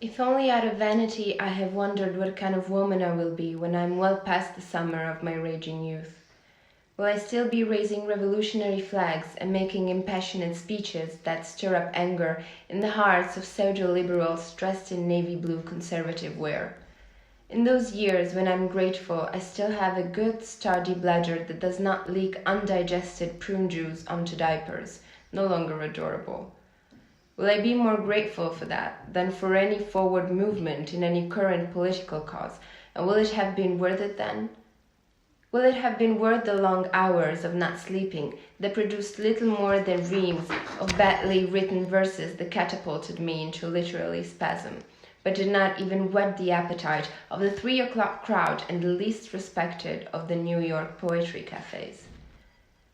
If only out of vanity I have wondered what kind of woman I will be when I am well past the summer of my raging youth. Will I still be raising revolutionary flags and making impassioned speeches that stir up anger in the hearts of pseudo-liberals dressed in navy blue conservative wear? In those years when I'm grateful, I still have a good, sturdy bladder that does not leak undigested prune juice onto diapers, no longer adorable. Will I be more grateful for that than for any forward movement in any current political cause, and will it have been worth it then? Will it have been worth the long hours of not sleeping that produced little more than reams of badly written verses that catapulted me into literally spasm, but did not even whet the appetite of the 3 o'clock crowd and the least respected of the New York poetry cafes?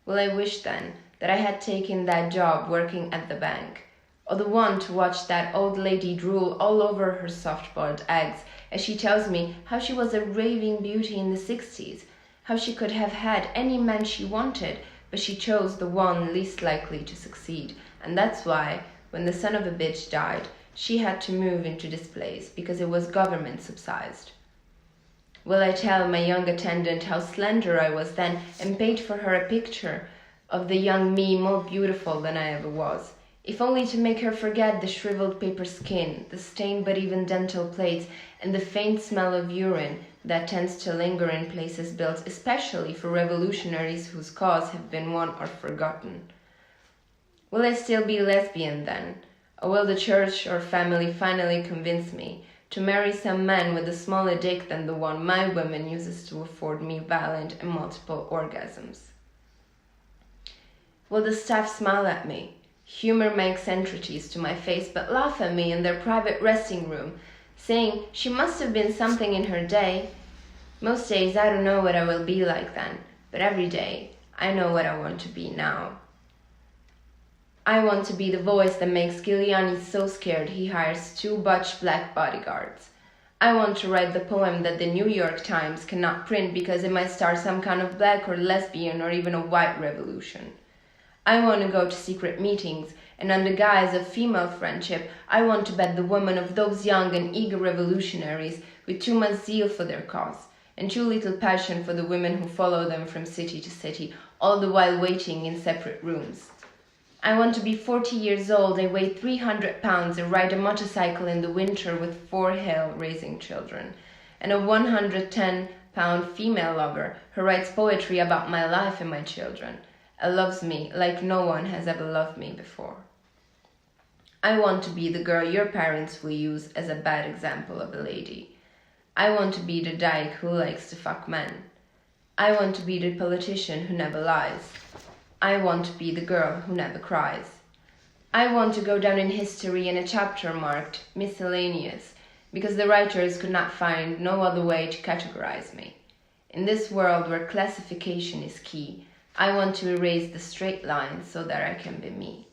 Will I wish then that I had taken that job working at the bank, or the one to watch that old lady drool all over her soft-boiled eggs as she tells me how she was a raving beauty in the 60s, how she could have had any man she wanted, but she chose the one least likely to succeed, and that's why, when the son of a bitch died, she had to move into this place because it was government subsidized. Will I tell my young attendant how slender I was then and paint for her a picture of the young me more beautiful than I ever was, if only to make her forget the shriveled paper skin, the stained but even dental plates, and the faint smell of urine that tends to linger in places built especially for revolutionaries whose cause have been won or forgotten? Will I still be lesbian then, or will the church or family finally convince me to marry some man with a smaller dick than the one my woman uses to afford me violent and multiple orgasms? Will the staff smile at me, humor my eccentricities to my face, but laugh at me in their private resting room, saying she must have been something in her day? Most days I don't know what I will be like then, but every day I know what I want to be now. I want to be the voice that makes Giuliani so scared he hires 2 butch black bodyguards. I want to write the poem that the New York Times cannot print because it might start some kind of black or lesbian or even a white revolution. I want to go to secret meetings, and under guise of female friendship, I want to bet the woman of those young and eager revolutionaries with too much zeal for their cause, and too little passion for the women who follow them from city to city, all the while waiting in separate rooms. I want to be 40 years old and weigh 300 pounds and ride a motorcycle in the winter with 4 hell-raising children, and a 110-pound female lover who writes poetry about my life and my children, and loves me like no one has ever loved me before. I want to be the girl your parents will use as a bad example of a lady. I want to be the dyke who likes to fuck men. I want to be the politician who never lies. I want to be the girl who never cries. I want to go down in history in a chapter marked miscellaneous, because the writers could not find no other way to categorize me. In this world where classification is key, I want to erase the straight line so that I can be me.